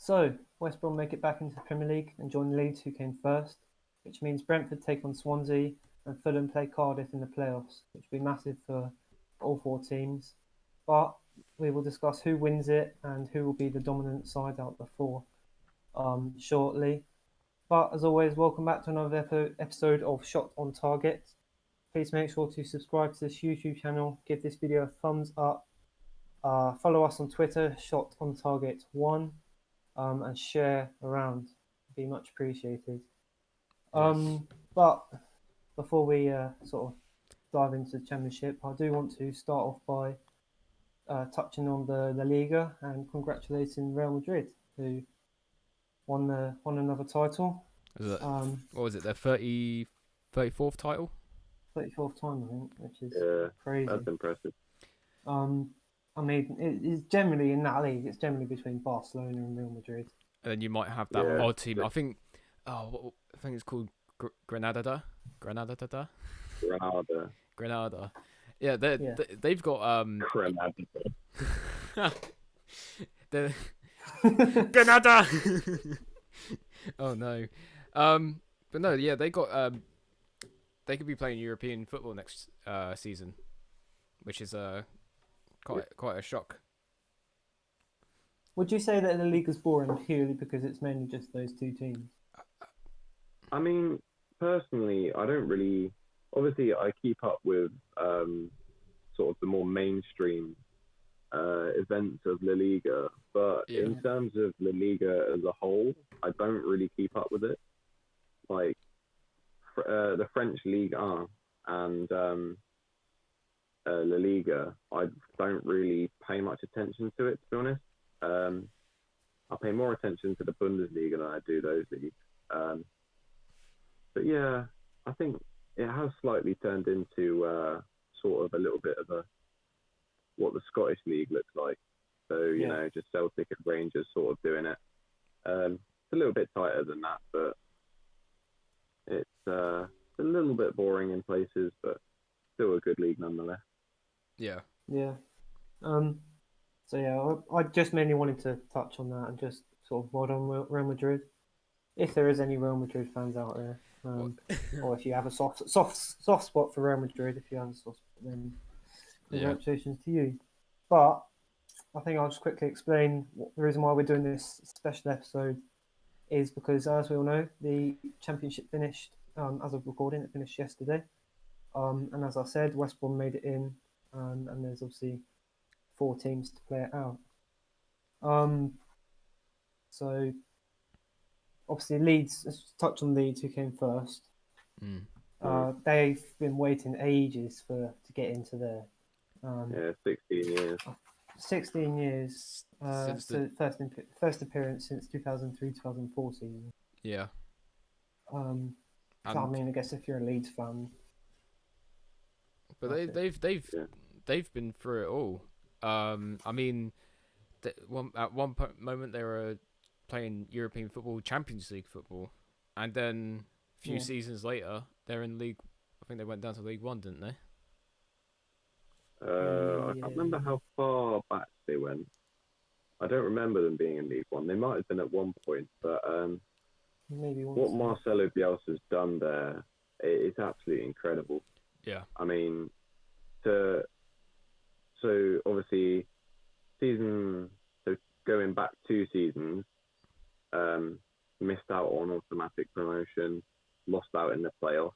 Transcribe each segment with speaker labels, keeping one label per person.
Speaker 1: So, West Brom make it back into the Premier League and join Leeds, who came first, which means Brentford take on Swansea and Fulham play Cardiff in the playoffs, which will be massive for all four teams. But we will discuss who wins it and who will be the dominant side out of the four shortly. But as always, welcome back to another episode of Shot on Target. Please make sure to subscribe to this YouTube channel, give this video a thumbs up, follow us on Twitter, Shot on Target 1, and share around. Be much appreciated.
Speaker 2: Yes.
Speaker 1: But before we sort of dive into the Championship, I do want to start off by touching on the La Liga and congratulating Real Madrid, who won another title.
Speaker 2: Is it, what was it, their 34th title?
Speaker 1: 34th time, I think, which is
Speaker 3: Yeah,
Speaker 1: crazy.
Speaker 3: that's impressive.
Speaker 1: I mean, it's generally in that league. It's generally between Barcelona and Real Madrid.
Speaker 2: And then you might have that
Speaker 3: Yeah.
Speaker 2: odd team. I think it's called Granada.
Speaker 3: Granada.
Speaker 2: Granada. Yeah,
Speaker 1: Yeah.
Speaker 2: they've got
Speaker 3: Granada.
Speaker 2: the Granada. Oh no. But no, yeah, they got they could be playing European football next season, which is quite a shock.
Speaker 1: Would you say that the league is boring purely because it's mainly just those two teams?
Speaker 3: I mean, personally, I don't really. Obviously, I keep up with sort of the more mainstream events of La Liga, but
Speaker 2: Yeah.
Speaker 3: in terms of La Liga as a whole, I don't really keep up with it. Like the French Ligue 1 and La Liga, I don't really pay much attention to it, to be honest. I pay more attention to the Bundesliga than I do those leagues. But yeah, I think it has slightly turned into sort of a little bit of what the Scottish League looks like. So, you know, just Celtic and Rangers sort of doing it. It's a little bit tighter than that, but it's a little bit boring in places, but still a good league nonetheless.
Speaker 2: Yeah.
Speaker 1: Yeah. So yeah, I just mainly wanted to touch on that and just sort of mod on Real Madrid, if there is any Real Madrid fans out there, or if you have a soft spot for Real Madrid, if you have a soft spot, then congratulations to you. But I think I'll just quickly explain the reason why we're doing this special episode is because, as we all know, the Championship finished, as of recording, it finished yesterday. And as I said, West Brom made it in, and there's obviously 4 teams to play it out. So obviously Leeds, let's touch on Leeds, who came first. They've been waiting ages to get into there.
Speaker 3: 16 years.
Speaker 1: 16 years.
Speaker 2: Since
Speaker 1: so first appearance since 2003-2004 season.
Speaker 2: Yeah.
Speaker 1: So I mean, I guess if you're a Leeds fan,
Speaker 2: but they've been through it all. I mean, at one moment they were playing European football, Champions League football, and then a few seasons later they're in League. I think they went down to League 1, didn't they?
Speaker 3: I can't remember how far back they went. I don't remember them being in League 1. They might have been at one point, but
Speaker 1: maybe
Speaker 3: what Marcelo Bielsa's done there is absolutely incredible.
Speaker 2: Yeah.
Speaker 3: I mean, so obviously going back 2 seasons, missed out on automatic promotion, lost out in the playoffs.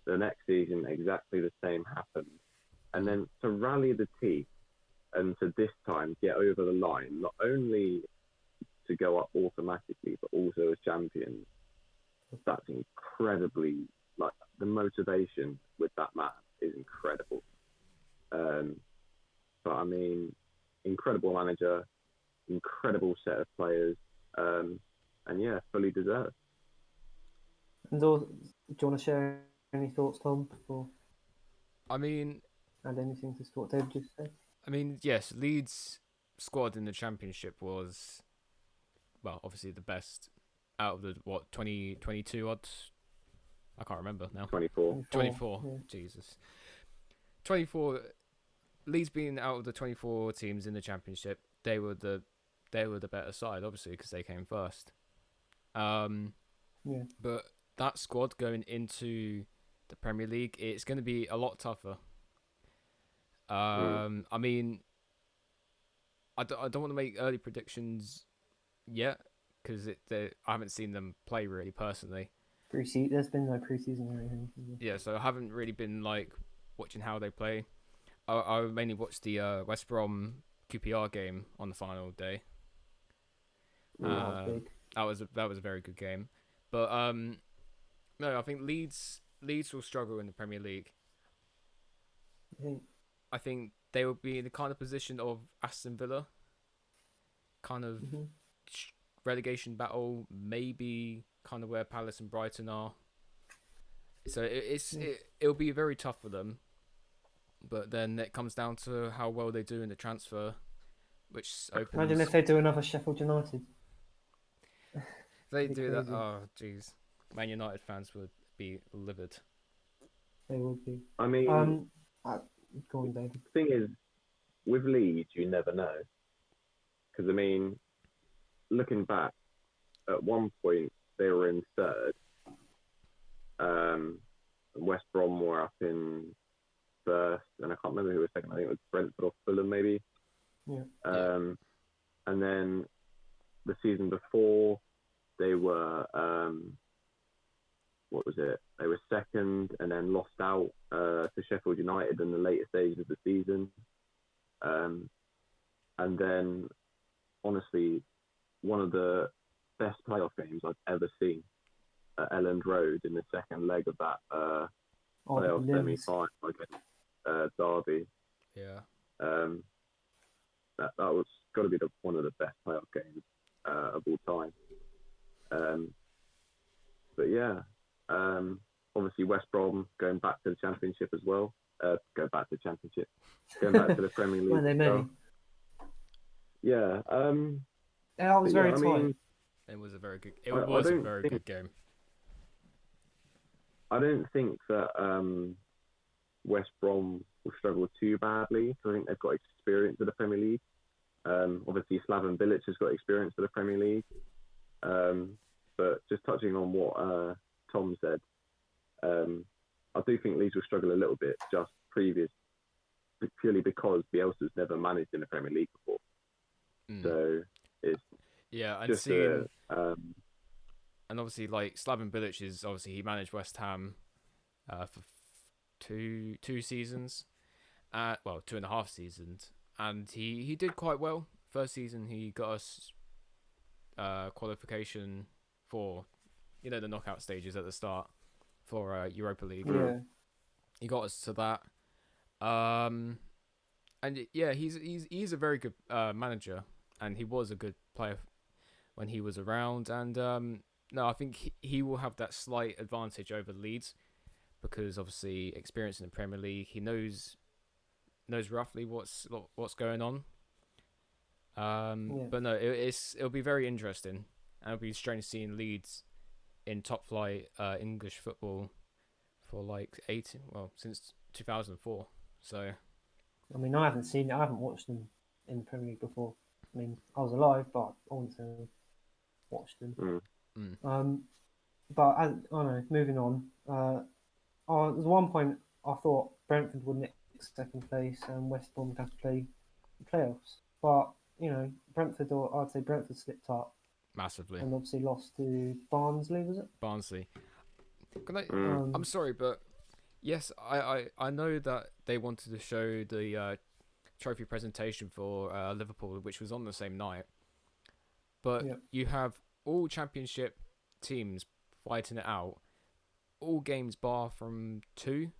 Speaker 3: The next season, exactly the same happened. And then to rally the team and to this time get over the line, not only to go up automatically, but also as champions, that's incredibly, like, the motivation with that man is incredible. But I mean, incredible manager, incredible set of players, and yeah, fully deserved.
Speaker 1: And do you want to share any thoughts, Tom, before
Speaker 2: I mean,
Speaker 1: add anything to what David just said?
Speaker 2: I mean, yes, Leeds' squad in the Championship was, well, obviously the best out of the 22 odds. I can't remember now.
Speaker 3: 24.
Speaker 2: 24.
Speaker 1: Yeah.
Speaker 2: Jesus. 24. Leeds being out of the 24 teams in the Championship, they were the they were the better side, obviously, because they came first.
Speaker 1: Yeah.
Speaker 2: But that squad going into the Premier League, it's going to be a lot tougher. I mean, I don't want to make early predictions yet because I haven't seen them play really personally.
Speaker 1: There's been no preseason or anything.
Speaker 2: Yeah, so I haven't really been like watching how they play. I mainly watched the West Brom QPR game on the final day.
Speaker 1: Big.
Speaker 2: That was a very good game, but no, I think Leeds will struggle in the Premier League. I think they will be in the kind of position of Aston Villa, kind of relegation battle, maybe kind of where Palace and Brighton are. So it'll be very tough for them, but then it comes down to how well they do in the transfer, which opens.
Speaker 1: Imagine if they do another Sheffield United.
Speaker 2: If they do that,
Speaker 1: crazy.
Speaker 2: oh jeez, Man United fans would be livid.
Speaker 1: They would be.
Speaker 3: I mean,
Speaker 1: go on, David.
Speaker 3: the thing is, with Leeds, you never know. Because, I mean, looking back, at one point, they were in third. West Brom were up in first, and I can't remember who was second. I think it was Brentford or Fulham, maybe.
Speaker 1: Yeah.
Speaker 3: And then the season before, they were, what was it? They were second and then lost out to Sheffield United in the later stages of the season. And then, honestly, one of the best playoff games I've ever seen at Elland Road in the second leg of that playoff semi-final against Derby.
Speaker 2: Yeah.
Speaker 3: That was got to be one of the best playoff games of all time. But yeah, obviously West Brom going back to the Championship as well. Going back to the Premier League.
Speaker 1: When they may.
Speaker 3: Yeah.
Speaker 1: Yeah, I was very tight.
Speaker 2: Mean, it was a very good. It was a very good game.
Speaker 3: I don't think that West Brom will struggle too badly. I think they've got experience of the Premier League. Obviously, Slaven Bilic has got experience of the Premier League. But just touching on what Tom said, I do think Leeds will struggle a little bit just purely because Bielsa's never managed in the Premier League before. So it's
Speaker 2: and
Speaker 3: just
Speaker 2: seeing and obviously like Slaven Bilic is obviously he managed West Ham for two seasons, 2.5 seasons, and he did quite well. First season he got us qualification for the knockout stages at the start for Europa League.
Speaker 1: Yeah.
Speaker 2: He got us to that. And yeah, he's a very good manager, and he was a good player when he was around. And no, I think he will have that slight advantage over Leeds because obviously experience in the Premier League, he knows roughly what's going on. But no, it'll be very interesting, and it'll be strange seeing Leeds in top flight English football for like since 2004. So.
Speaker 1: I mean, I haven't watched them in the Premier League before. I mean, I was alive, but I wouldn't say I watched them. But I don't know, moving on. There's one point I thought Brentford would nick second place and West Brom would have to play the playoffs. But, I'd say Brentford slipped up.
Speaker 2: Massively.
Speaker 1: And obviously lost to Barnsley, was it?
Speaker 2: Barnsley. I'm sorry, but yes, I know that they wanted to show the trophy presentation for Liverpool, which was on the same night. But you have all Championship teams fighting it out. All games bar from 2,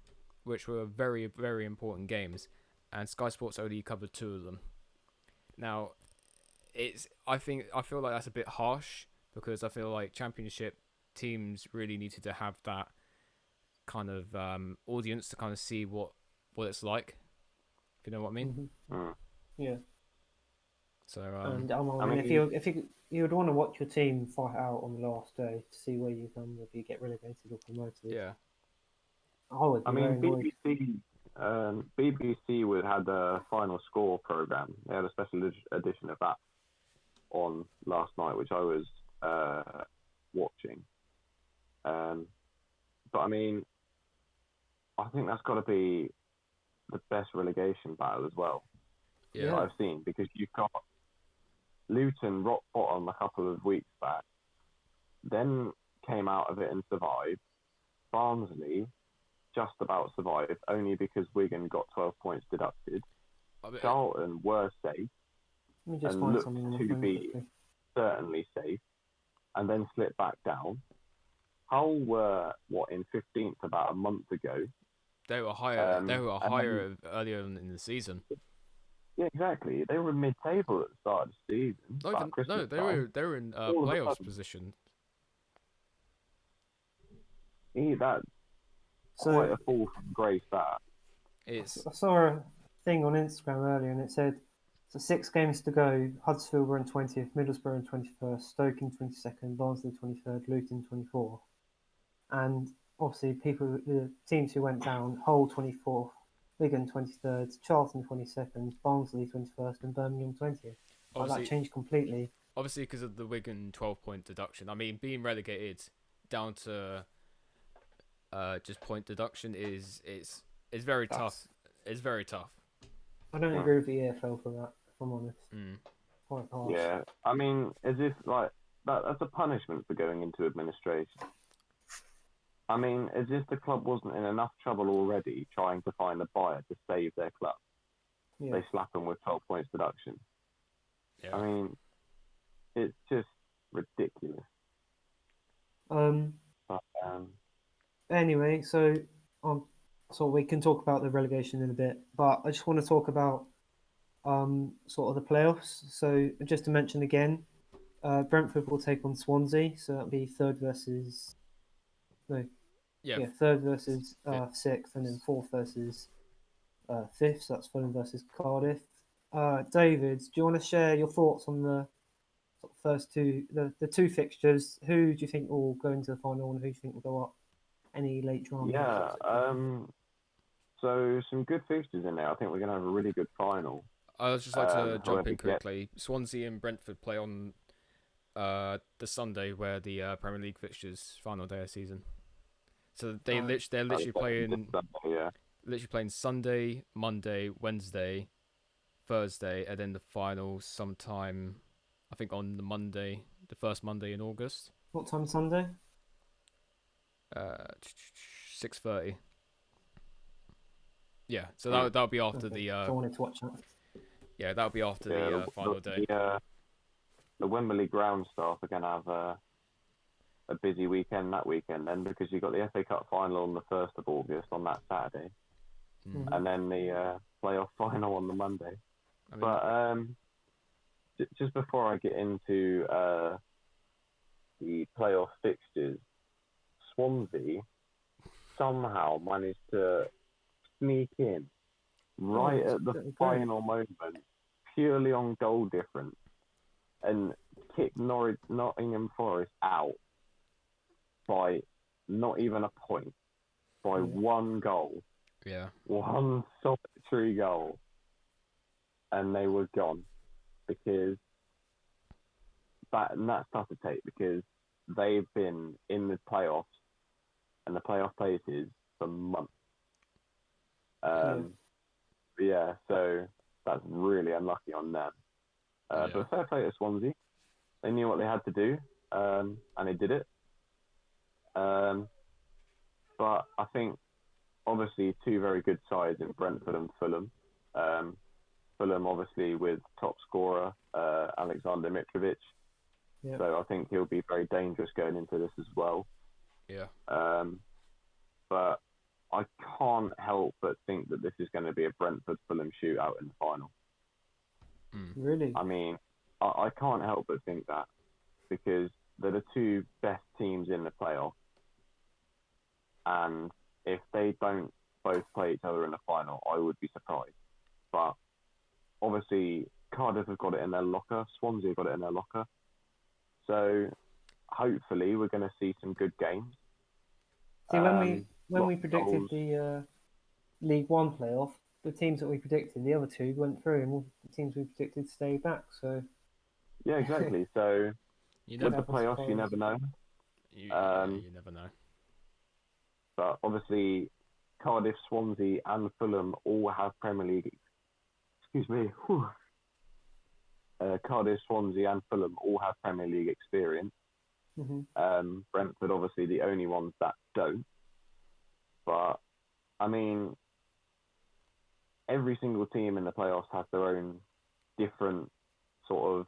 Speaker 2: which were very, very important games. And Sky Sports only covered 2 of them. Now, I feel like that's a bit harsh because I feel like Championship teams really needed to have that kind of audience to kind of see what it's like, if you know what I mean.
Speaker 1: Yeah.
Speaker 2: So
Speaker 1: if you would want to watch your team fight out on the last day to see where you come, if you get relegated or promoted.
Speaker 2: Yeah.
Speaker 1: I would.
Speaker 3: I mean, BBC would have the final score program. They had a special edition of that. on last night, which I was watching. But I mean, I think that's got to be the best relegation battle as well that I've seen, because you've got Luton rock bottom a couple of weeks back, then came out of it and survived. Barnsley just about survived, only because Wigan got 12 points deducted. Charlton were safe and looked to be certainly safe, and then slipped back down. Hull were in 15th about a month ago.
Speaker 2: They were higher. They were higher earlier in the season.
Speaker 3: Yeah, exactly. They were mid-table at the start of the season.
Speaker 2: They were in playoffs position.
Speaker 3: That's quite a fall from grace.
Speaker 1: I saw a thing on Instagram earlier, and it said, so 6 games to go. Huddersfield were in 20th, Middlesbrough in 21st, Stoke in 22nd, Barnsley 23rd, Luton 24th. And obviously, the teams who went down: Hull 24th, Wigan 23rd, Charlton 22nd, Barnsley 21st, and Birmingham 20th. That changed completely.
Speaker 2: Obviously, because of the Wigan 12-point deduction. I mean, being relegated down to just point deduction is very tough. It's very tough.
Speaker 1: I don't agree with the EFL for that, if I'm honest. Quite harsh.
Speaker 3: Yeah, I mean, as if that's a punishment for going into administration. I mean, as if the club wasn't in enough trouble already trying to find a buyer to save their club. Yeah. They slap them with 12 points deduction. Yeah. I mean, it's just ridiculous.
Speaker 1: Anyway, so we can talk about the relegation in a bit, but I just want to talk about sort of the playoffs. So just to mention again, Brentford will take on Swansea, so that'll be third versus sixth, and then fourth versus fifth. So that's Fulham versus Cardiff. David, do you want to share your thoughts on the first two, the two fixtures? Who do you think will go into the final, and who do you think will go up? Any late drama?
Speaker 3: Yeah. So some good fixtures in there. I think we're going to have a really good final.
Speaker 2: I would just like to jump in quickly. Swansea and Brentford play on the Sunday, where the Premier League fixtures final day of season. So they're literally playing literally playing Sunday, Monday, Wednesday, Thursday, and then the final sometime, I think, on the Monday, the first Monday in August.
Speaker 1: What time Sunday?
Speaker 2: 6:30. Yeah, so that'll be after the.
Speaker 1: I wanted to watch that.
Speaker 2: Yeah, that'll be after the final day.
Speaker 3: The Wembley ground staff are going to have a busy weekend that weekend then, because you've got the FA Cup final on the 1st of August on that Saturday, and then the playoff final on the Monday. Just before I get into the playoff fixtures, Swansea somehow managed to sneak in right at the final moment, purely on goal difference, and kick Nottingham Forest out by not even a point, by one goal.
Speaker 2: Yeah.
Speaker 3: One solitary goal. And they were gone, because that's tough to take, because they've been in the playoffs and the playoff places for months. So that's really unlucky on them. But fair play to Swansea. They knew what they had to do, and they did it. But I think, obviously, two very good sides in Brentford and Fulham. Fulham, obviously, with top scorer Alexander Mitrovic. Yeah. So I think he'll be very dangerous going into this as well.
Speaker 2: Yeah.
Speaker 3: But I can't help but think that this is going to be a Brentford-Fulham shootout in the final.
Speaker 1: Really?
Speaker 3: I mean, I can't help but think that, because they're the two best teams in the playoff. And if they don't both play each other in the final, I would be surprised. But obviously, Cardiff have got it in their locker. Swansea have got it in their locker. So hopefully we're going to see some good games.
Speaker 1: See, when we predicted the League One playoff, the teams that we predicted, the other two went through, and all the teams we predicted stayed back. So
Speaker 3: Yeah, exactly. So
Speaker 2: You
Speaker 3: with
Speaker 2: never,
Speaker 3: the playoffs, you never know. Um,
Speaker 2: you never know.
Speaker 3: but obviously, Cardiff, Swansea, and Fulham all have Premier League. Excuse me. Cardiff, Swansea, and Fulham all have Premier League experience.
Speaker 1: Hmm.
Speaker 3: Brentford, obviously, the only ones that don't. But I mean, every single team in the playoffs has their own different sort of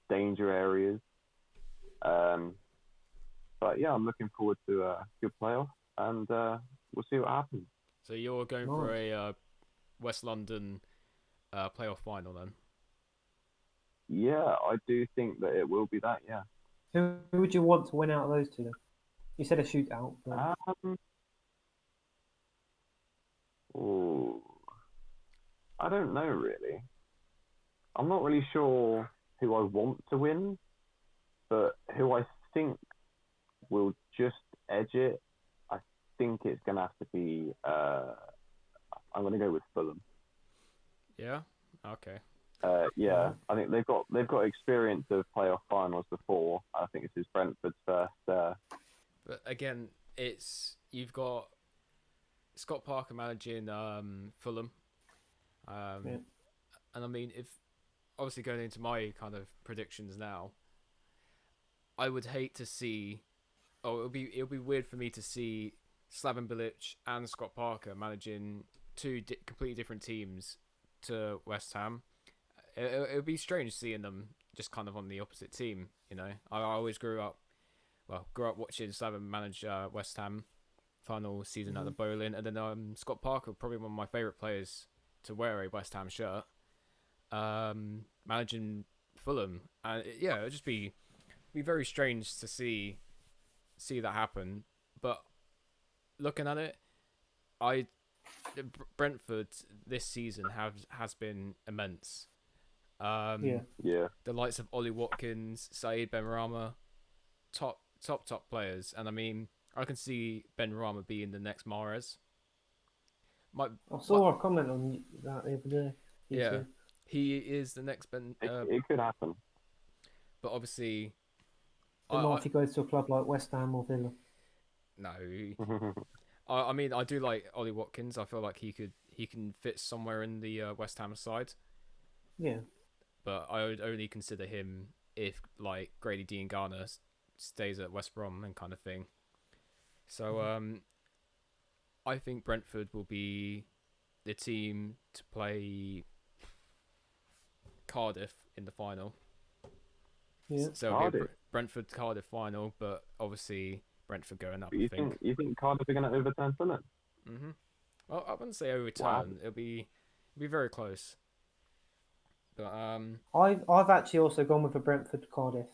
Speaker 3: danger areas. Um, but yeah, I'm looking forward to a good playoff, and we'll see what happens.
Speaker 2: So you're going for
Speaker 1: Nice.
Speaker 2: a West London playoff final then?
Speaker 3: Yeah, I do think that it will be that. Yeah.
Speaker 1: Who would you want to win out of those two? Then? You said a shootout, but
Speaker 3: Um, ooh, I don't know really. I'm not really sure who I want to win, but who I think will just edge it. I think it's gonna have to be. I'm gonna go with Fulham.
Speaker 2: Yeah. Okay.
Speaker 3: Yeah,
Speaker 1: right.
Speaker 3: I think they've got experience of playoff finals before. I think this is Brentford's first.
Speaker 2: But again, you've got Scott Parker managing Fulham,
Speaker 1: Yeah.
Speaker 2: um, and I mean, if obviously going into my kind of predictions now, I would hate to see. Oh, it'll be weird for me to see Slaven Bilic and Scott Parker managing two completely different teams to West Ham. It would be strange seeing them just kind of on the opposite team. I always grew up watching Slaven manage West Ham final season at the
Speaker 1: Hmm.
Speaker 2: Bowling, and then Scott Parker, probably one of my favourite players to wear a West Ham shirt, managing Fulham, and yeah, it'd just be very strange to see that happen. But looking at it, I Brentford this season has been immense.
Speaker 1: Yeah.
Speaker 3: Yeah,
Speaker 2: The likes of Ollie Watkins, Saeed Benrahma, top players, and I mean I can see Benrahma being the next Mahrez. My,
Speaker 1: I
Speaker 2: my
Speaker 1: saw a comment on that the other day.
Speaker 2: yeah,
Speaker 1: YouTube.
Speaker 2: he is the next Ben.
Speaker 3: it could happen.
Speaker 2: But obviously,
Speaker 1: But not
Speaker 2: I
Speaker 1: if he goes to a club like West Ham or Villa.
Speaker 2: no. I mean I do like Ollie Watkins. I feel like he can fit somewhere in the West Ham side,
Speaker 1: Yeah.
Speaker 2: but I would only consider him if like Grady Dean Garner stays at West Brom and kind of thing. So I think Brentford will be the team to play Cardiff in the final.
Speaker 1: Yeah.
Speaker 2: So it'll be a
Speaker 3: Cardiff.
Speaker 2: Brentford Cardiff final, but obviously Brentford going up.
Speaker 3: But
Speaker 2: I think.
Speaker 3: you think Cardiff are going to overturn Fulham?
Speaker 2: Well, I wouldn't say
Speaker 3: Wow.
Speaker 2: overturn. It'll be very close. But
Speaker 1: I've actually also gone with a Brentford Cardiff.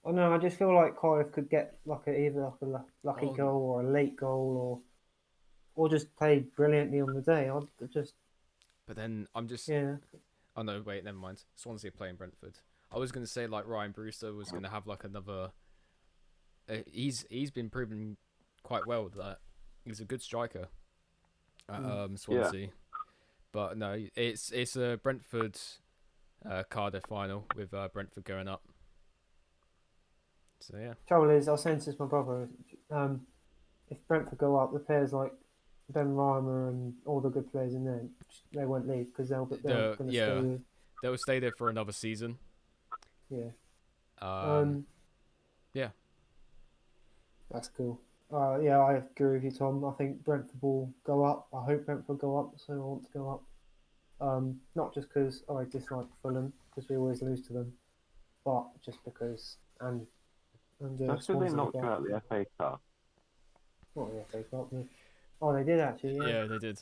Speaker 1: I know. I just feel like Cardiff could get like either like a lucky
Speaker 2: oh,
Speaker 1: goal or a late goal or just play brilliantly on the day. I just
Speaker 2: but then I'm just.
Speaker 1: yeah.
Speaker 2: Oh no, wait, never mind. Swansea are playing Brentford. I was gonna say like Ryan Brewster was gonna have like another. He's been proven quite well that he's a good striker at
Speaker 1: Mm.
Speaker 3: Yeah.
Speaker 2: Swansea. But no, it's a Brentford Cardiff final with Brentford going up. So yeah.
Speaker 1: Trouble is, I was saying this to my brother. If Brentford go up, the players like Ben Rama and all the good players in there, they won't leave because they're going to stay
Speaker 2: Yeah,
Speaker 1: with.
Speaker 2: they'll stay there for another season.
Speaker 1: Yeah.
Speaker 2: Um, yeah,
Speaker 1: That's cool. Yeah, I agree with you, Tom. I think Brentford will go up. I hope Brentford go up, so I want to go up. Not just because I dislike Fulham, because we always lose to them, but just because
Speaker 3: That's because they
Speaker 1: Swansea.
Speaker 3: knocked you
Speaker 1: But
Speaker 3: out of the FA Cup.
Speaker 1: not the FA Cup. No. Oh, they did actually. Yeah.
Speaker 2: yeah, they did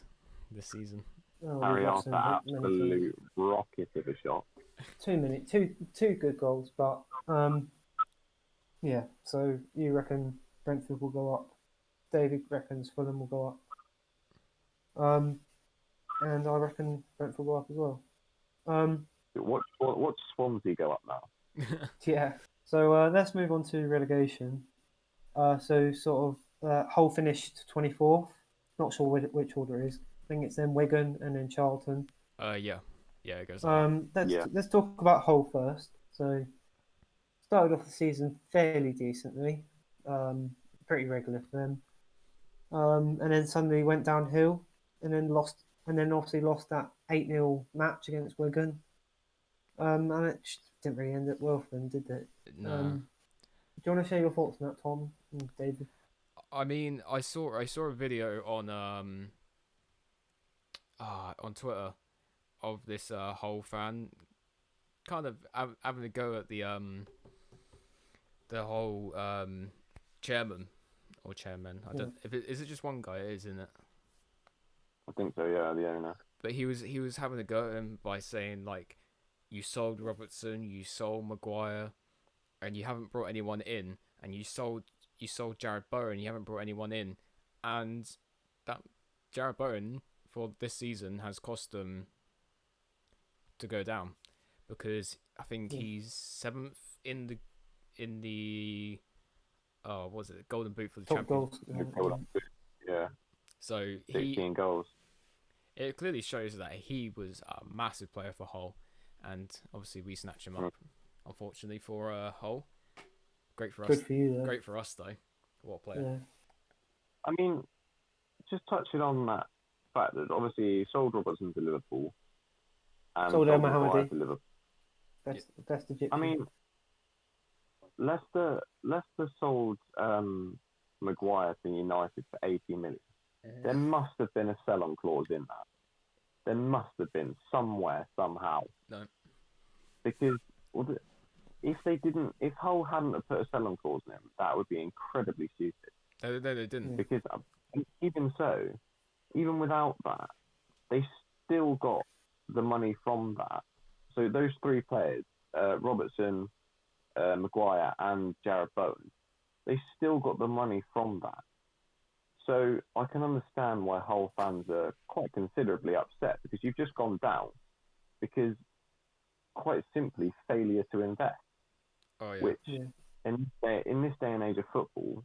Speaker 2: this season.
Speaker 1: Oh, we've
Speaker 3: Harry
Speaker 1: lost
Speaker 3: Arthur,
Speaker 1: them many times.
Speaker 3: absolute rocket of a shot.
Speaker 1: 2 minutes, two good goals, but yeah. So you reckon Brentford will go up? David reckons Fulham will go up. And I reckon Brentford will go up as well.
Speaker 3: What Swansea go up now?
Speaker 1: Yeah. So let's move on to relegation. So sort of Hull finished 24th. Not sure which order it is. I think it's then Wigan and then Charlton.
Speaker 2: Yeah. Yeah, it goes up.
Speaker 1: Let's talk about Hull first. So started off the season fairly decently, pretty regular for them, and then suddenly went downhill, and then lost, and then obviously lost that 8-0 match against Wigan, and it just didn't really end up well for them, did it?
Speaker 2: No.
Speaker 1: Do you want to share your thoughts on that, Tom and David?
Speaker 2: I mean, I saw a video on Twitter of this Hull fan kind of having a go at the whole chairman or chairman. I don't. If is it just one guy? It is, isn't it?
Speaker 3: I think so. Yeah, the owner.
Speaker 2: But he was having a go at him by saying like, you sold Robertson, you sold Maguire, and you haven't brought anyone in, and you sold Jared Bowen, you haven't brought anyone in, and that Jared Bowen for this season has cost them to go down, because I think he's 7th in the what was it, Golden Boot for the champion.
Speaker 3: Yeah.
Speaker 2: So
Speaker 3: 16 goals.
Speaker 2: It clearly shows that he was a massive player for Hull, and obviously we snatched him up, unfortunately for Hull. Great for us.
Speaker 1: Good for you, though.
Speaker 2: Great for us, though. What a player.
Speaker 1: Yeah.
Speaker 3: I mean, just touching on that fact that obviously he sold Robertson to Liverpool and
Speaker 1: Sold
Speaker 3: sold
Speaker 1: Mohamed
Speaker 3: Maguire to Liverpool.
Speaker 1: Best Egyptian.
Speaker 3: I mean, Leicester sold Maguire to United for 80 million. There must have been a sell-on clause in that. There must have been somewhere, somehow.
Speaker 2: No.
Speaker 3: Because if Hull hadn't have put a sell-on clause in him, that would be incredibly stupid.
Speaker 2: No, they didn't.
Speaker 3: Because even so, even without that, they still got the money from that. So those three players, Robertson, Maguire and Jared Bowen, they still got the money from that. So I can understand why Hull fans are quite considerably upset, because you've just gone down because, quite simply, failure to invest.
Speaker 2: Oh, yeah.
Speaker 3: Which, in this day and age of football,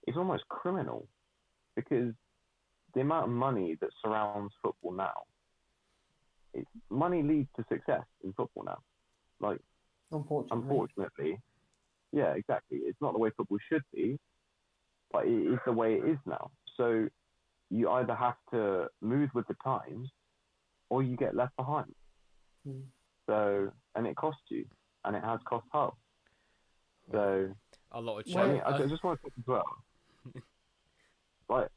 Speaker 3: is almost criminal, because the amount of money that surrounds football now, money leads to success in football now. Like, unfortunately, yeah, exactly. It's not the way football should be, but it is the way it is now. So you either have to move with the times, or you get left behind. So, and it costs you, and it has cost Hull. So
Speaker 2: a lot of
Speaker 3: I just want to talk as well. Like,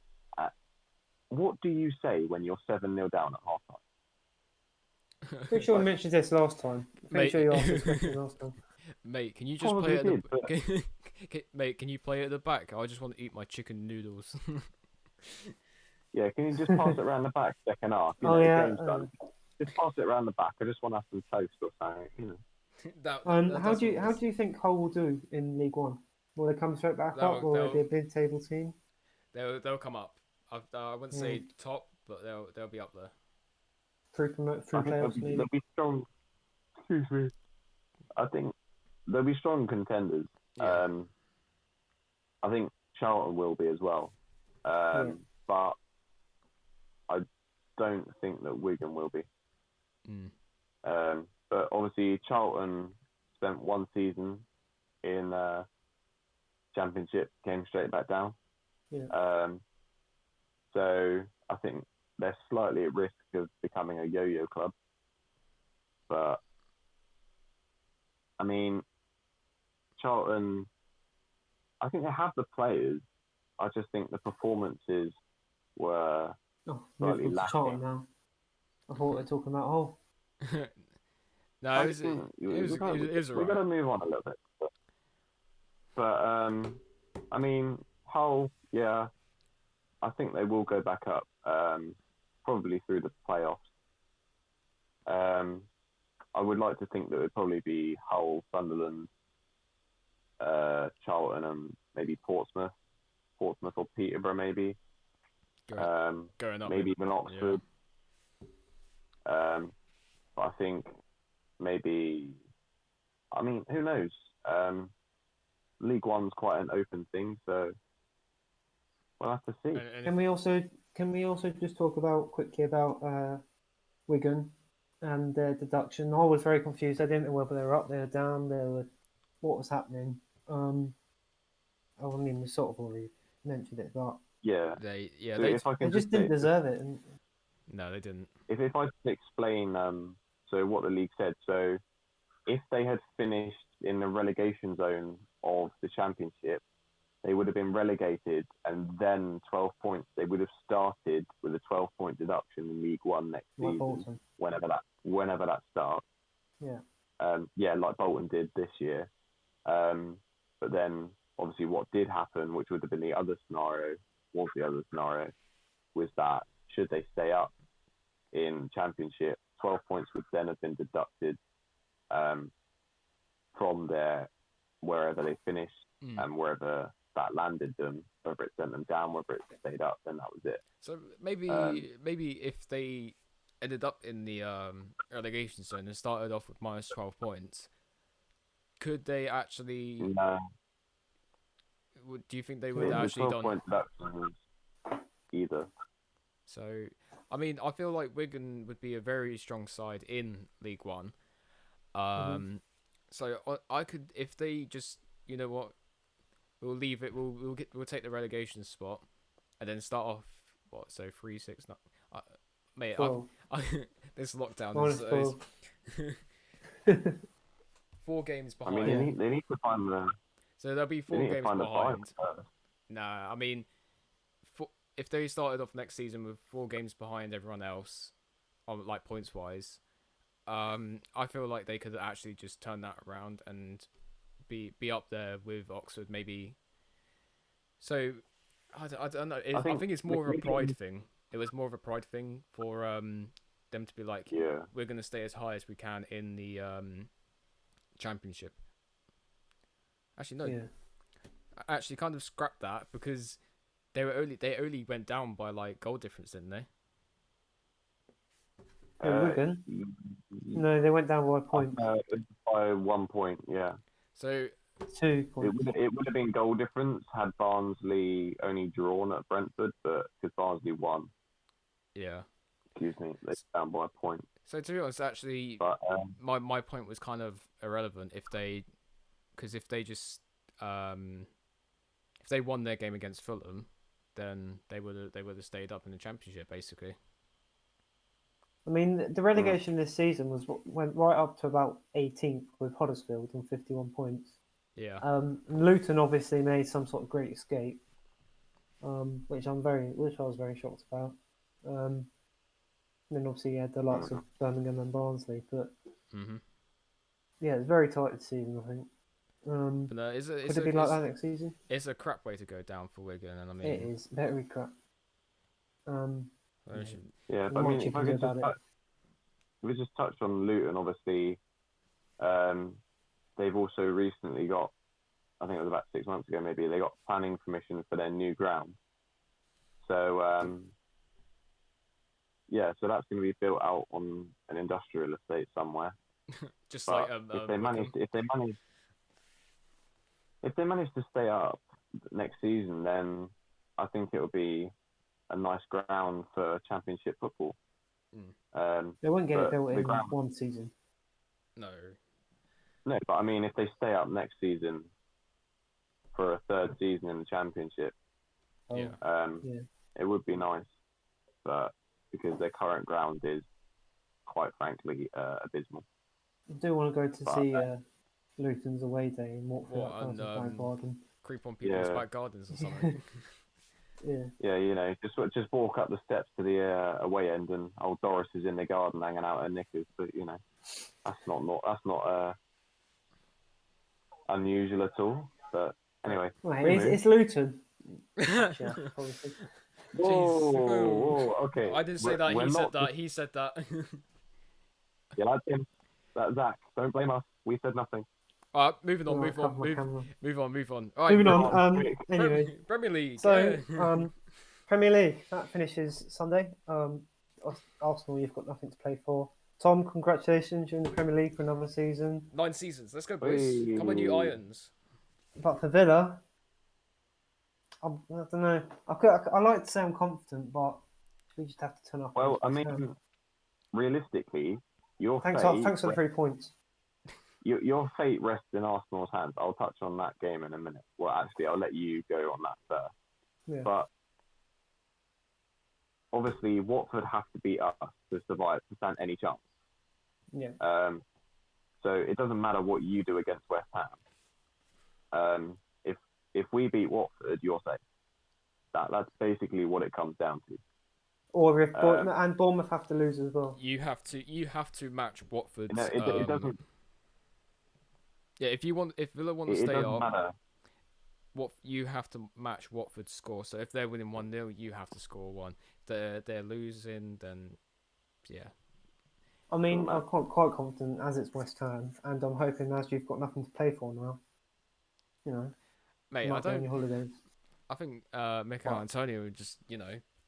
Speaker 3: what do you say when you're 7-0 down at half time?
Speaker 1: Pretty sure I mentioned this last time. Pretty sure you asked this question last time.
Speaker 2: Mate, can you just play it at the Mate, can you play it at the back? I just want to eat my chicken noodles.
Speaker 3: Yeah, can you just pass it around the back second half? You know, the game's done. Just pass it around the back. I just want to have some toast or something, you know.
Speaker 1: How do you think Hull will do in League One? Will they come straight back up, or will they be a mid-table team?
Speaker 2: They'll come up. I wouldn't say top, but they'll be up there.
Speaker 1: Through playoffs, maybe.
Speaker 3: They'll be strong. Excuse me. I think they'll be strong contenders.
Speaker 2: Yeah.
Speaker 3: I think Charlton will be as well, but I don't think that Wigan will be. But obviously Charlton spent one season in Championship, came straight back down. So I think they're slightly at risk of becoming a yo-yo club. But I mean, Charlton, I think they have the players. I just think the performances were slightly lacking.
Speaker 1: Charlton now. I thought they were talking about Hull.
Speaker 2: No, it was alright.
Speaker 3: We've got to move on a little bit. But I mean, Hull, yeah, I think they will go back up, probably through the playoffs. I would like to think that it would probably be Hull, Sunderland, Charlton, and maybe Portsmouth or Peterborough, maybe.
Speaker 2: Going up,
Speaker 3: maybe even Oxford. Yeah. But I think maybe, I mean, who knows? League One's quite an open thing, so we'll have to see.
Speaker 1: Can we also just talk quickly about Wigan? and their deduction. I was very confused. I didn't know whether they were up, they were down, what was happening. I mean, we sort of already mentioned it, but
Speaker 3: Yeah. So
Speaker 2: they
Speaker 3: if I
Speaker 1: they
Speaker 3: can
Speaker 1: just didn't deserve it. And
Speaker 2: no, they didn't.
Speaker 3: if I can explain so what the league said. So if they had finished in the relegation zone of the championship, they would have been relegated, and then 12 points. They would have started with a 12-point deduction in League One next
Speaker 1: like
Speaker 3: season,
Speaker 1: Bolton.
Speaker 3: whenever that starts.
Speaker 1: Yeah.
Speaker 3: Like Bolton did this year. But then obviously what did happen, which would have been the other scenario, was that should they stay up in Championship, 12 points would then have been deducted from their wherever they finished and wherever that landed them, whether it sent them down, whether it stayed up, then that was it.
Speaker 2: So maybe if they ended up in the relegation zone and started off with minus 12 points, could they actually?
Speaker 3: No.
Speaker 2: Do you think they would actually done?
Speaker 3: 12-point deductions either.
Speaker 2: So, I mean, I feel like Wigan would be a very strong side in League One. So I could, if they just, you know what, we'll leave it. We'll take the relegation spot, and then start off 3-6. Mate, this lockdown is 4 games behind.
Speaker 3: I mean, they need to find the.
Speaker 2: So there'll be 4 games behind. Nah, I mean, if they started off next season with 4 games behind everyone else, on like points wise, I feel like they could actually just turn that around and be up there with Oxford maybe. So I don't know. I think it's more of a pride thing. It was more of a pride thing for them to be like, we're going to stay as high as we can in the championship. Actually, no.
Speaker 1: Yeah.
Speaker 2: Actually, kind of scrap that because they only went down by like goal difference, didn't they?
Speaker 1: Wigan? No, they went down by a point.
Speaker 3: By 1 point, yeah.
Speaker 2: So
Speaker 1: 2 points.
Speaker 3: It would have been goal difference had Barnsley only drawn at Brentford, but because Barnsley won.
Speaker 2: Yeah.
Speaker 3: Excuse me, they down by a point.
Speaker 2: So to be honest, actually, my point was kind of irrelevant if they just if they won their game against Fulham, then they would have stayed up in the Championship basically.
Speaker 1: I mean, the relegation this season went right up to about 18th with Huddersfield on 51 points.
Speaker 2: Yeah.
Speaker 1: Luton obviously made some sort of great escape, which I was very shocked about. And then obviously you had the likes of Birmingham and Barnsley, but yeah, it's very tight this season, I think.
Speaker 2: But no,
Speaker 1: could it be like that next season?
Speaker 2: It's a crap way to go down for Wigan, and I mean
Speaker 1: it is very crap.
Speaker 3: Yeah, but I mean, if we just touch on Luton, obviously, they've also recently got, I think it was about 6 months ago, maybe they got planning permission for their new ground. So so that's going to be built out on an industrial estate somewhere.
Speaker 2: Just
Speaker 3: but
Speaker 2: like
Speaker 3: if they manage to stay up next season, then I think it will be a nice ground for Championship football.
Speaker 1: They won't get it built in one season.
Speaker 2: No,
Speaker 3: but I mean, if they stay up next season for a 3rd season in the Championship, it would be nice. But because their current ground is, quite frankly, abysmal.
Speaker 1: I do want to go to see Luton's away day in Watford.
Speaker 2: Creep on people's back gardens or something.
Speaker 1: Yeah,
Speaker 3: you know, just walk up the steps to the away end, and old Doris is in the garden hanging out her knickers. But you know, that's not unusual at all. But anyway,
Speaker 1: it's Luton.
Speaker 3: Whoa, okay.
Speaker 2: I didn't say that. He said that.
Speaker 3: You like him? Zach, don't blame us. We said nothing.
Speaker 2: Move on. All right,
Speaker 1: moving on. Anyway,
Speaker 2: Premier League.
Speaker 1: So, Premier League that finishes Sunday. Arsenal, you've got nothing to play for. Tom, congratulations! You're in the Premier League for another season.
Speaker 2: 9 seasons. Let's go, boys. Come on, you Irons.
Speaker 1: But for Villa, I don't know. I like to say I'm confident, but we just have to turn up.
Speaker 3: Well, I mean, realistically, your
Speaker 1: Thanks
Speaker 3: fate,
Speaker 1: for the 3 points.
Speaker 3: your fate rests in Arsenal's hands. I'll touch on that game in a minute. Well, actually, I'll let you go on that first.
Speaker 1: Yeah.
Speaker 3: But obviously, Watford have to beat us to survive, to stand any chance.
Speaker 1: Yeah.
Speaker 3: So it doesn't matter what you do against West Ham. If we beat Watford, you're safe. That's basically what it comes down to.
Speaker 1: Or if Bournemouth have to lose as well.
Speaker 2: You have to match Watford's.
Speaker 3: It doesn't.
Speaker 2: Yeah, if Villa want to
Speaker 3: It
Speaker 2: stay
Speaker 3: doesn't
Speaker 2: up,
Speaker 3: matter.
Speaker 2: you have to match Watford's score. So if they're winning 1-0, you have to score 1. If they're losing, then yeah.
Speaker 1: I mean, I'm quite confident as it's West Ham, and I'm hoping as you've got nothing to play for now, you know,
Speaker 2: Mate,
Speaker 1: you might go on your holidays.
Speaker 2: I think Mikel Antonio would just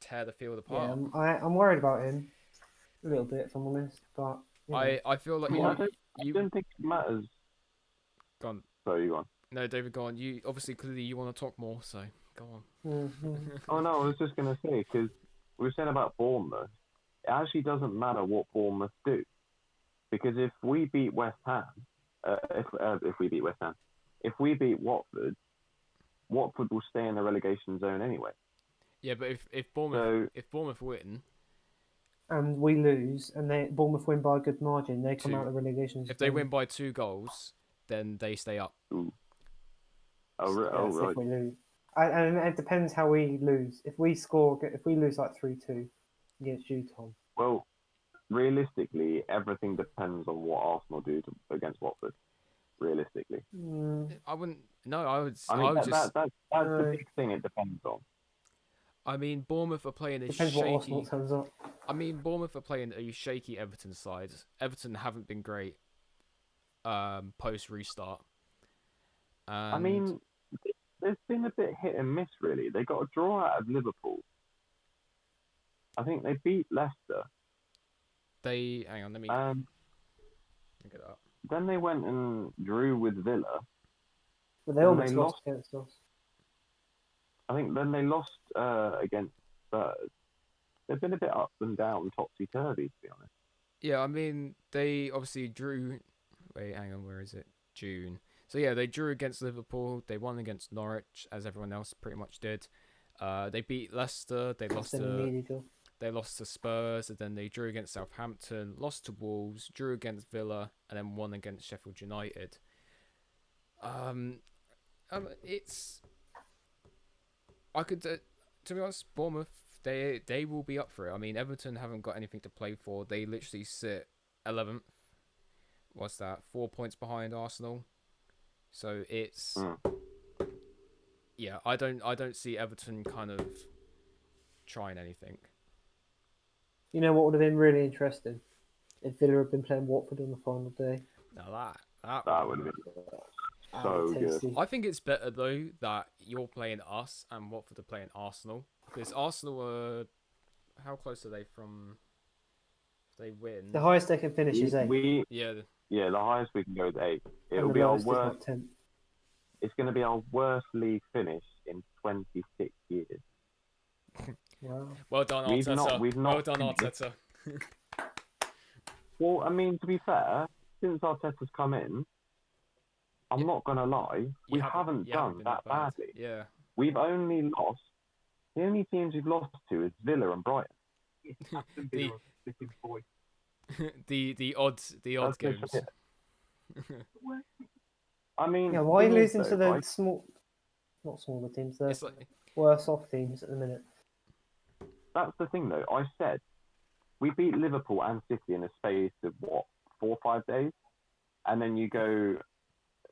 Speaker 2: tear the field apart.
Speaker 1: Yeah, I'm worried about him a little bit, if I'm honest. But
Speaker 2: I feel like
Speaker 3: I don't think it matters.
Speaker 2: Go on.
Speaker 3: Sorry, you go on.
Speaker 2: No, David, go on. You obviously clearly you want to talk more, so go on.
Speaker 1: Mm-hmm.
Speaker 3: Oh no, I was just gonna say because we were saying about Bournemouth. It actually doesn't matter what Bournemouth do, because if we beat West Ham, if we beat West Ham, if we beat Watford, Watford will stay in the relegation zone anyway.
Speaker 2: Yeah, but if Bournemouth win,
Speaker 1: and we lose, and Bournemouth win by a good margin, they come out of the relegation zone.
Speaker 2: If they win by 2 goals, then they stay up.
Speaker 3: Ooh.
Speaker 1: Right.
Speaker 3: Right.
Speaker 1: If we lose, and it depends how we lose. If we lose like 3-2 against you, Tom.
Speaker 3: Well, realistically, everything depends on what Arsenal do against Watford. Realistically,
Speaker 2: I wouldn't. No, I would.
Speaker 3: I mean,
Speaker 2: would just.
Speaker 3: that's the big thing. It depends on.
Speaker 2: I mean, Bournemouth are playing a
Speaker 1: Depends
Speaker 2: shaky.
Speaker 1: what Arsenal turns up.
Speaker 2: I mean, Bournemouth are playing a shaky Everton side. Everton haven't been great. Post restart.
Speaker 3: I mean, there's been a bit hit and miss, really. They got a draw out of Liverpool. I think they beat Leicester.
Speaker 2: Hang on, let me look it up.
Speaker 3: Then they went and drew with Villa.
Speaker 1: But they almost lost against us.
Speaker 3: I think then they lost against Spurs. They've been a bit up and down, topsy-turvy, to be honest.
Speaker 2: Yeah, I mean, they obviously drew... Wait, hang on, where is it? June. So yeah, they drew against Liverpool. They won against Norwich, as everyone else pretty much did. They beat Leicester. They lost to Spurs, and then they drew against Southampton, lost to Wolves, drew against Villa, and then won against Sheffield United. It's... I could... to be honest, Bournemouth, they will be up for it. I mean, Everton haven't got anything to play for. They literally sit 11th. What's that? 4 points behind Arsenal. So it's... Yeah, I don't see Everton kind of trying anything.
Speaker 1: You know what would have been really interesting? If Villa had been playing Watford on the final day.
Speaker 3: Now that would have been so good.
Speaker 2: I think it's better, though, that you're playing us and Watford are playing Arsenal. Because Arsenal are... How close are they from... If they win...
Speaker 1: The highest they can finish is 8.
Speaker 3: Yeah, the highest we can go is 8. It'll be our worst... It's going to be our worst league finish in 26 years.
Speaker 1: Wow.
Speaker 2: Well done, Arteta. Well done, Arteta.
Speaker 3: Well, I mean, to be fair, since Arteta's come in, I'm not going to lie, we haven't done that badly.
Speaker 2: Yeah.
Speaker 3: We've only lost... The only teams we've lost to is Villa and Brighton.
Speaker 2: the odds games.
Speaker 3: I mean,
Speaker 1: why are you losing to the not smaller teams, the worse off teams at the minute?
Speaker 3: That's the thing, though. I said we beat Liverpool and City in a space of 4 or 5 days, and then you go,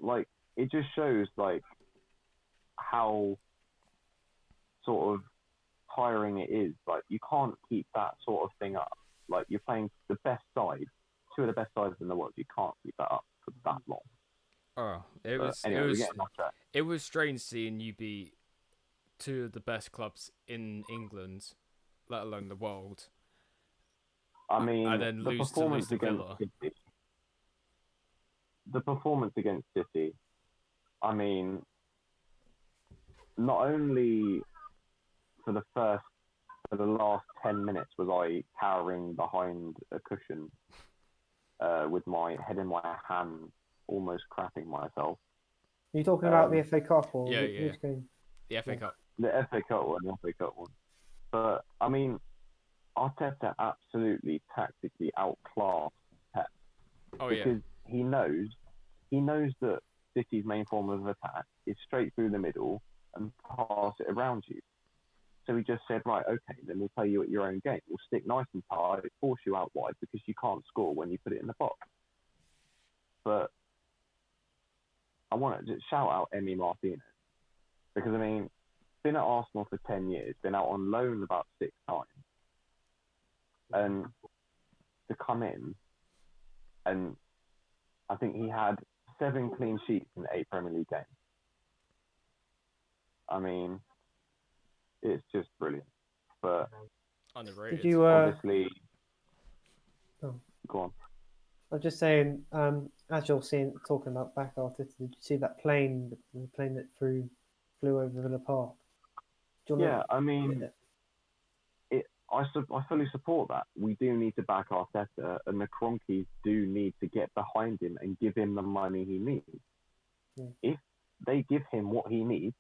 Speaker 3: like, it just shows like how sort of tiring it is. Like, you can't keep that sort of thing up. Like, you're playing the best side, 2 of the best sides in the world. You can't keep that up for that long.
Speaker 2: Oh, it was strange seeing you beat 2 of the best clubs in England, let alone the world.
Speaker 3: I mean,
Speaker 2: and then
Speaker 3: the performance
Speaker 2: to Villa.
Speaker 3: City, the performance against City, I mean, not only for the last 10 minutes was I cowering behind a cushion with my head in my hand, almost crapping myself.
Speaker 1: Are you talking about the FA Cup or
Speaker 2: Yeah,
Speaker 1: which game?
Speaker 2: the FA Cup.
Speaker 3: The FA Cup one. But I mean, Arteta absolutely tactically outclassed Pep because he knows that City's main form of attack is straight through the middle and pass it around you. So he just said, right, okay, then we'll play you at your own game. We'll stick nice and tight, force you out wide because you can't score when you put it in the box. But I want to just shout out Emi Martinez because, I mean, been at Arsenal for 10 years, been out on loan about 6 times. And to come in, and I think he had 7 clean sheets in 8 Premier League games. I mean, it's just brilliant. But
Speaker 2: underrated.
Speaker 1: Did you
Speaker 3: obviously,
Speaker 1: go
Speaker 3: on.
Speaker 1: I was just saying, as you're talking about back Arteta, did you see that plane that flew over Villa Park?
Speaker 3: Yeah, I mean, I fully support that. We do need to back Arteta, and the Kroenkes do need to get behind him and give him the money he needs.
Speaker 1: Yeah.
Speaker 3: If they give him what he needs,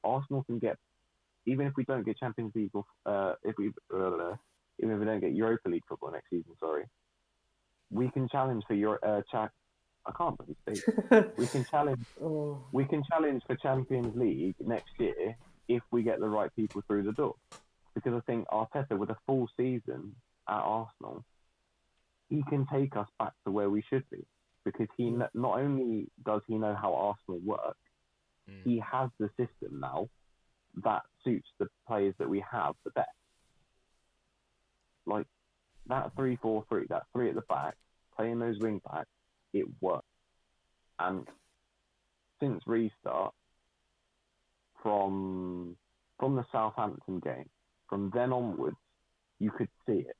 Speaker 3: Arsenal can get, even if we don't get Champions League, even if we don't get Europa League football next season, we can challenge for I can't really speak. We can challenge. We can challenge for Champions League next year if we get the right people through the door. Because I think Arteta, with a full season at Arsenal, he can take us back to where we should be. Because he not only does he know how Arsenal work, he has the system now that suits the players that we have the best. Like that 3-4-3, that 3 at the back, playing those wing backs, it works. And since restart, from the Southampton game, from then onwards, you could see it.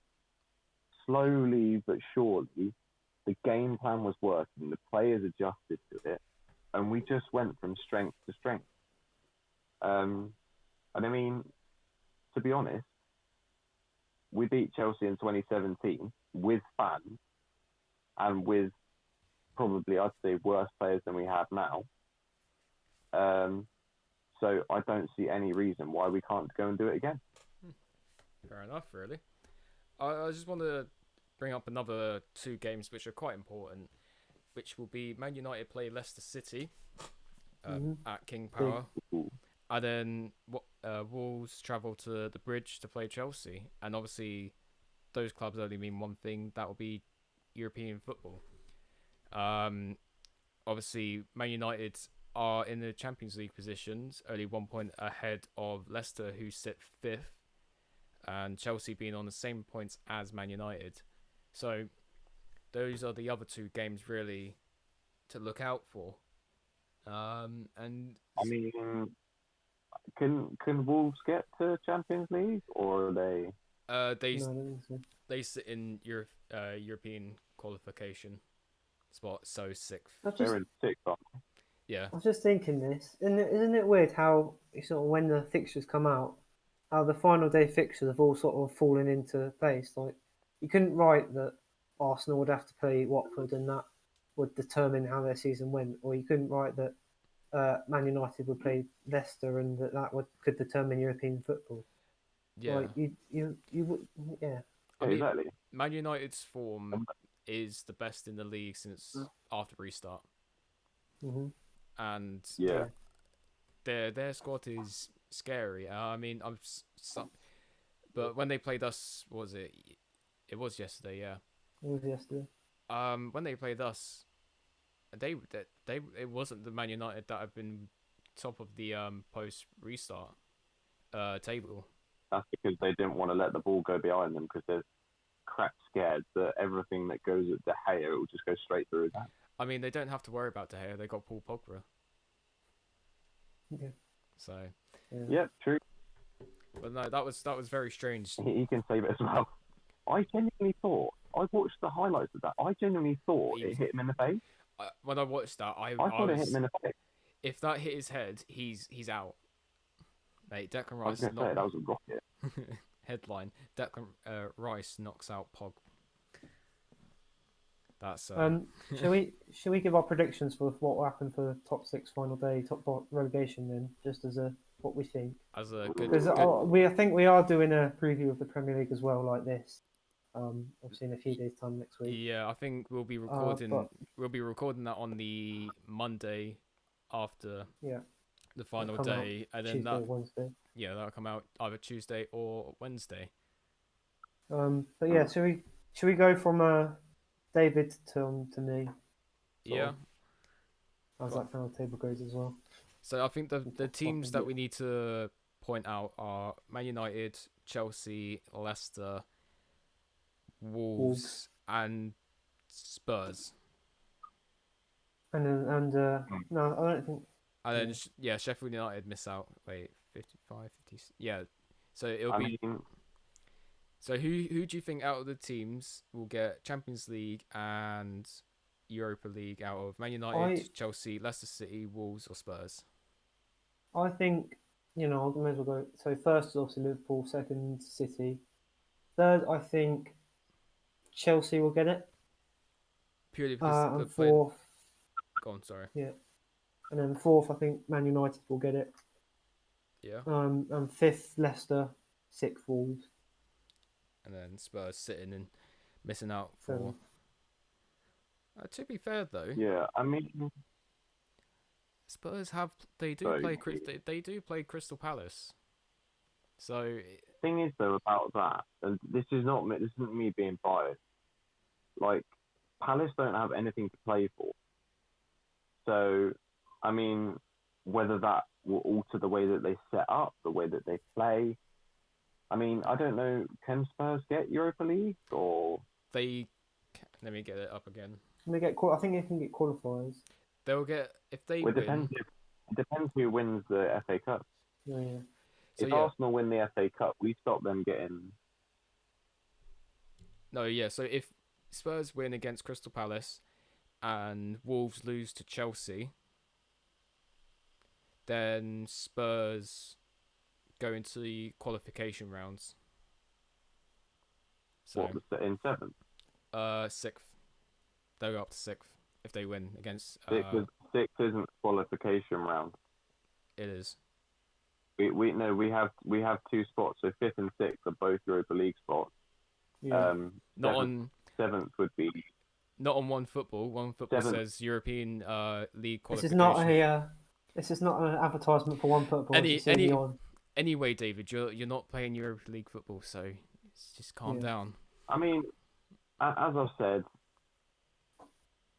Speaker 3: Slowly but surely, the game plan was working, the players adjusted to it, and we just went from strength to strength. And I mean, to be honest, we beat Chelsea in 2017 with fans and with probably, I'd say, worse players than we have now. So I don't see any reason why we can't go and do it again.
Speaker 2: Fair enough, really. I just want to bring up another 2 games which are quite important, which will be Man United play Leicester City at King Power, and then Wolves travel to the Bridge to play Chelsea. And obviously, those clubs only mean one thing, that will be European football. Obviously, Man United are in the Champions League positions, only 1 point ahead of Leicester, who sit 5th, and Chelsea being on the same points as Man United. So those are the other 2 games really to look out for. And
Speaker 3: I mean, can Wolves get to Champions League, or are they?
Speaker 2: They sit in European qualification spot, so 6th.
Speaker 3: They're in 6th, aren't they?
Speaker 2: Yeah.
Speaker 1: I was just thinking this, isn't it weird how sort of when the fixtures come out, how the final day fixtures have all sort of fallen into place. Like you couldn't write that Arsenal would have to play Watford and that would determine how their season went, or you couldn't write that Man United would play Leicester and that could determine European football.
Speaker 2: Yeah.
Speaker 1: Like you would, yeah.
Speaker 3: I mean, exactly.
Speaker 2: Man United's form is the best in the league since after restart.
Speaker 1: Mm-hmm.
Speaker 2: And
Speaker 3: yeah,
Speaker 2: their squad is scary. I mean, but when they played us, what was it? It was yesterday, yeah.
Speaker 1: It was yesterday.
Speaker 2: When they played us, it wasn't the Man United that have been top of the post restart table.
Speaker 3: That's because they didn't want to let the ball go behind them because they're crap scared that everything that goes at De Gea will just go straight through his hand.
Speaker 2: I mean, they don't have to worry about De Gea. They got Paul Pogba.
Speaker 1: Yeah.
Speaker 2: So.
Speaker 3: Yeah, true.
Speaker 2: But no, that was very strange.
Speaker 3: He can save it as well. I genuinely thought, I watched the highlights of that. I genuinely thought it hit him in the face.
Speaker 2: When I watched that, I
Speaker 3: thought it hit him in the face.
Speaker 2: If that hit his head, he's out. Mate, Declan Rice.
Speaker 3: I was going to say, that was a rocket.
Speaker 2: Headline: Declan Rice knocks out Pog. That's
Speaker 1: Shall we give our predictions for what will happen for the top six final day, relegation then, just as a what we think?
Speaker 2: as a good.
Speaker 1: Because I think we are doing a preview of the Premier League as well, like this. Obviously in a few days' time next week.
Speaker 2: Yeah, I think we'll be recording. We'll be recording that on the Monday after the final day, and then
Speaker 1: Tuesday or Wednesday.
Speaker 2: Yeah, that'll come out either Tuesday or Wednesday.
Speaker 1: But yeah, should we go from David to me?
Speaker 2: Yeah.
Speaker 1: How's that final table goes as well?
Speaker 2: So I think the teams that we need to point out are Man United, Chelsea, Leicester, Wolves, and Spurs.
Speaker 1: And no, I don't think.
Speaker 2: And then Sheffield United miss out. Wait, 55, 50. Yeah, so it'll be. So who do you think out of the teams will get Champions League and Europa League out of Man United, Chelsea, Leicester City, Wolves, or Spurs?
Speaker 1: I think I may as well go. So first is obviously Liverpool, second City, third I think Chelsea will get it.
Speaker 2: Purely because
Speaker 1: and fourth.
Speaker 2: Go on, sorry.
Speaker 1: Yeah, and then fourth I think Man United will get it.
Speaker 2: Yeah.
Speaker 1: And fifth Leicester, sixth Wolves.
Speaker 2: And then Spurs sitting and missing out for. To be fair though.
Speaker 3: Yeah, I mean.
Speaker 2: Spurs they do play Crystal Palace. So.
Speaker 3: Thing is though about that, and this isn't me being biased. Like, Palace don't have anything to play for. So, I mean, whether that will alter the way that they set up, the way that they play. I mean, I don't know. Can Spurs get Europa League or
Speaker 2: they? Let me get it up again.
Speaker 1: Can they get? I think they can get qualifiers.
Speaker 2: They'll get if they
Speaker 3: win.
Speaker 2: It
Speaker 3: depends who wins the FA Cup.
Speaker 1: Yeah.
Speaker 3: If Arsenal win the FA Cup, we stop them getting.
Speaker 2: No, yeah. So if Spurs win against Crystal Palace and Wolves lose to Chelsea, then Spurs go into the qualification rounds. So
Speaker 3: what, in seventh?
Speaker 2: Sixth. They'll go up to sixth if they win against.
Speaker 3: Sixth isn't qualification round.
Speaker 2: It is.
Speaker 3: We have two spots, so fifth and sixth are both Europa League spots.
Speaker 1: Yeah.
Speaker 3: Seventh would be.
Speaker 2: Not on One Football. One Football says European League qualification.
Speaker 1: This is not an advertisement for One Football.
Speaker 2: Anyway, David, you're not playing Europa League football, so just calm down.
Speaker 3: I mean, as I've said,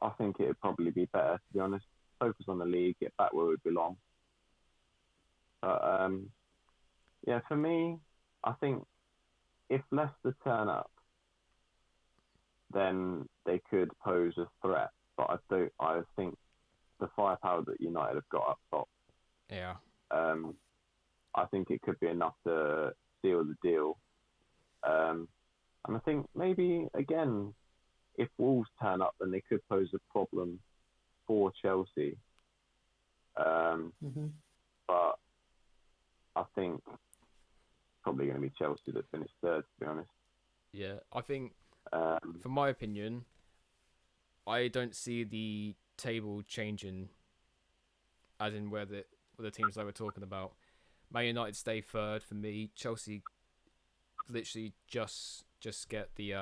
Speaker 3: I think it would probably be better, to be honest. Focus on the league, get back where we belong. But for me, I think if Leicester turn up, then they could pose a threat. But I think the firepower that United have got up top.
Speaker 2: Yeah.
Speaker 3: I think it could be enough to seal the deal. And I think maybe, again, if Wolves turn up, then they could pose a problem for Chelsea. But I think probably going to be Chelsea that finish third, to be honest.
Speaker 2: Yeah, I think, from my opinion, I don't see the table changing, as in where the teams that we're talking about. Man United stay third for me. Chelsea literally just get the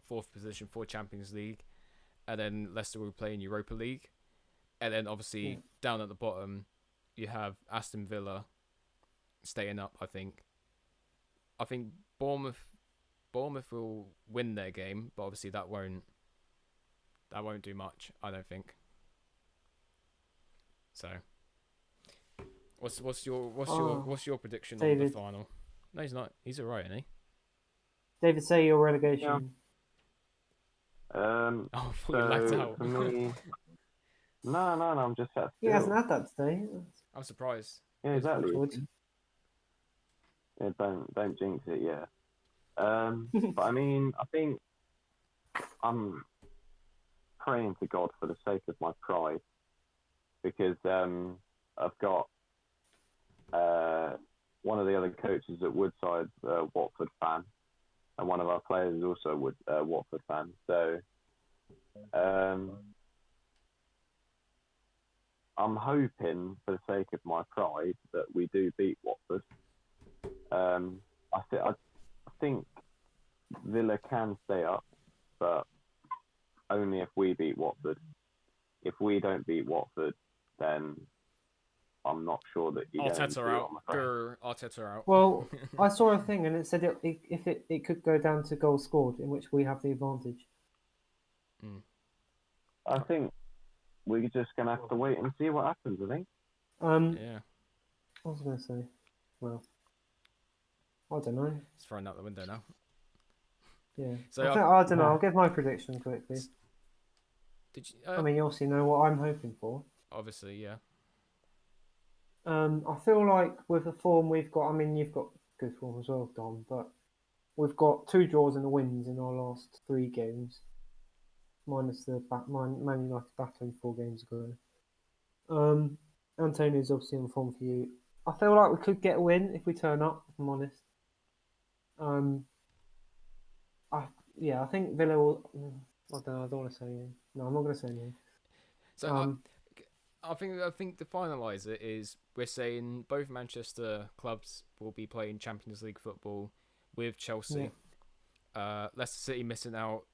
Speaker 2: fourth position for Champions League, and then Leicester will play in Europa League, and then obviously down at the bottom you have Aston Villa staying up. I think Bournemouth will win their game, but obviously that won't do much, I don't think. So what's your prediction on the final? No, he's not. He's alright, isn't he?
Speaker 1: David, say your relegation.
Speaker 3: Yeah.
Speaker 2: Oh, I thought you lagged out.
Speaker 3: For me, no, I'm just sat still.
Speaker 1: He hasn't had that today.
Speaker 2: I'm surprised.
Speaker 3: Yeah, exactly. Yeah, don't jinx it, yeah. But I mean, I think I'm praying to God for the sake of my pride, because I've got one of the other coaches at Woodside, Watford fan, and one of our players is also a Watford fan. So I'm hoping, for the sake of my pride, that we do beat Watford. I think Villa can stay up, but only if we beat Watford. If we don't beat Watford, then I'm not sure that you're going to
Speaker 2: Arteta out. Grr, Arteta out.
Speaker 1: Well, I saw a thing and it said it could go down to goals scored, in which we have the advantage.
Speaker 3: I think we're just going to have to wait and see what happens, I think.
Speaker 2: Yeah.
Speaker 1: What was I going to say? Well, I don't know.
Speaker 2: It's thrown out the window now.
Speaker 1: Yeah.
Speaker 2: So
Speaker 1: I don't know. I'll give my prediction quickly.
Speaker 2: Did you?
Speaker 1: I mean, you obviously know what I'm hoping for.
Speaker 2: Obviously, yeah.
Speaker 1: I feel like with the form we've got, I mean, you've got good form as well, Dom, but we've got 2 draws and a wins in our last 3 games, minus the Man United battling 4 games ago. Antonio's obviously on form for you. I feel like we could get a win if we turn up, if I'm honest. I think Villa will. I don't know. I don't want to say anything. No, I'm not going to say anything.
Speaker 2: So I think to finalise it is we're saying both Manchester clubs will be playing Champions League football with Chelsea.
Speaker 1: Yeah.
Speaker 2: Leicester City missing out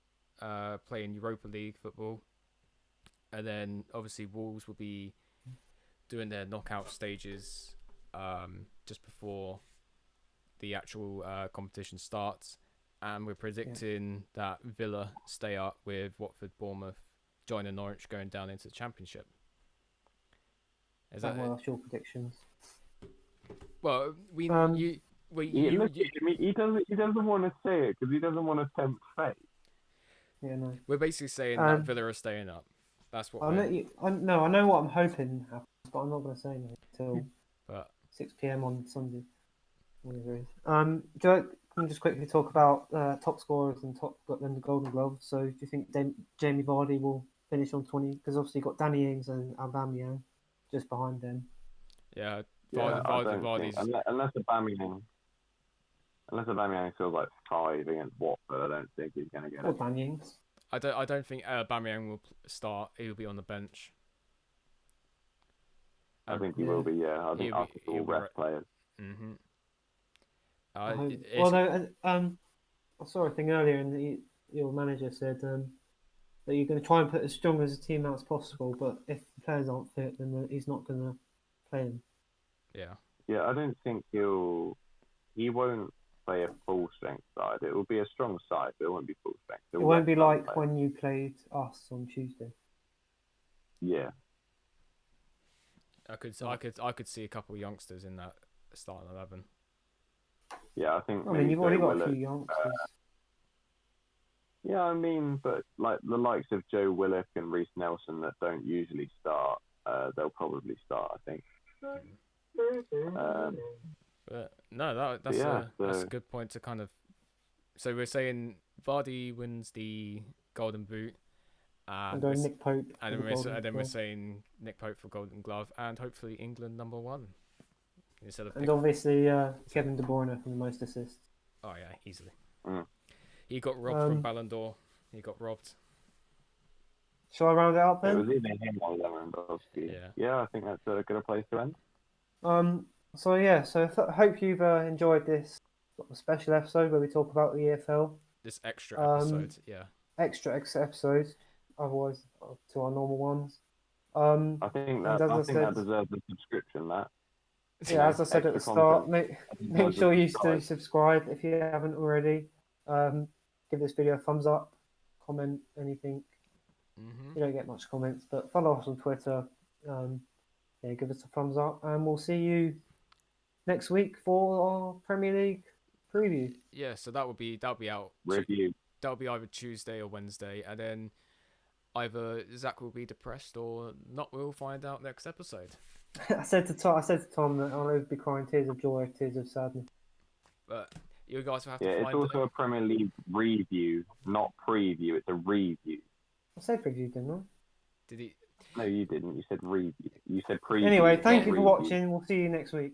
Speaker 2: playing Europa League football, and then obviously Wolves will be doing their knockout stages just before the actual competition starts. And we're predicting that Villa stay up with Watford, Bournemouth, joining Norwich, going down into the Championship. Is that
Speaker 1: well, that's your predictions.
Speaker 2: Well,
Speaker 3: he doesn't want to say it because he doesn't want to tempt fate.
Speaker 1: Yeah, no.
Speaker 2: We're basically saying that Villa are staying up. That's what
Speaker 1: I know what I'm hoping happens, but I'm not going to say anything until 6 p.m. on Sunday. Whatever it is. Can we just quickly talk about top scorers and the Golden Glove? So, do you think Jamie Vardy will finish on 20? Because obviously you've got Danny Ings and Aubameyang just behind them.
Speaker 2: Yeah,
Speaker 3: Vardy's... Unless Aubameyang feels like 5 against Watford, I don't think he's going to get it.
Speaker 1: Or Danny Ings.
Speaker 2: I don't think Aubameyang will start. He'll be on the bench.
Speaker 3: I think he will be. Yeah, I think Arsenal will rest players.
Speaker 2: Mm-hmm.
Speaker 1: I saw a thing earlier, and your manager said that you're going to try and put as strong as a team out as possible, but if the players aren't fit, then he's not going to play them.
Speaker 2: Yeah.
Speaker 3: Yeah, I don't think he won't play a full strength side. It will be a strong side, but it won't be full strength.
Speaker 1: It won't be like when you played us on Tuesday.
Speaker 3: Yeah.
Speaker 2: I could see a couple of youngsters in that starting 11.
Speaker 3: Yeah, I think.
Speaker 1: I mean, you've already got a few youngsters.
Speaker 3: Yeah, I mean, but like the likes of Joe Willock and Reece Nelson that don't usually start, they'll probably start, I think.
Speaker 2: But no, that's a good point to kind of. So we're saying Vardy wins the Golden Boot,
Speaker 1: and Nick Pope.
Speaker 2: And then we're saying Nick Pope for Golden Glove, and hopefully England #1 instead of.
Speaker 1: And obviously Kevin De Bruyne for the most assists.
Speaker 2: Oh yeah, easily. He got robbed from Ballon d'Or. He got robbed.
Speaker 1: Shall I round it up then?
Speaker 3: It was either him or Lewandowski. Yeah, I think that's a good place to end.
Speaker 1: So hope you've enjoyed this special episode where we talk about the EFL.
Speaker 2: This extra episode,
Speaker 1: Extra episode, otherwise to our normal ones.
Speaker 3: I think that deserves a subscription.
Speaker 1: Yeah, as I said at the start, make sure you do subscribe if you haven't already. Give this video a thumbs up, comment anything.
Speaker 2: Mm-hmm.
Speaker 1: You don't get much comments, but follow us on Twitter. Give us a thumbs up, and we'll see you next week for our Premier League preview.
Speaker 2: Yeah, so that'll be out.
Speaker 3: Review.
Speaker 2: That'll be either Tuesday or Wednesday, and then either Zach will be depressed or not. We'll find out next episode.
Speaker 1: I said to Tom that I'll either be crying tears of joy or tears of sadness.
Speaker 2: But you guys will have to
Speaker 3: find it's also a Premier League review, not preview. It's a review.
Speaker 1: I said preview, didn't I?
Speaker 2: Did he?
Speaker 3: No, you didn't. You said review. You said preview.
Speaker 1: Anyway, thank you for watching. We'll see you next week.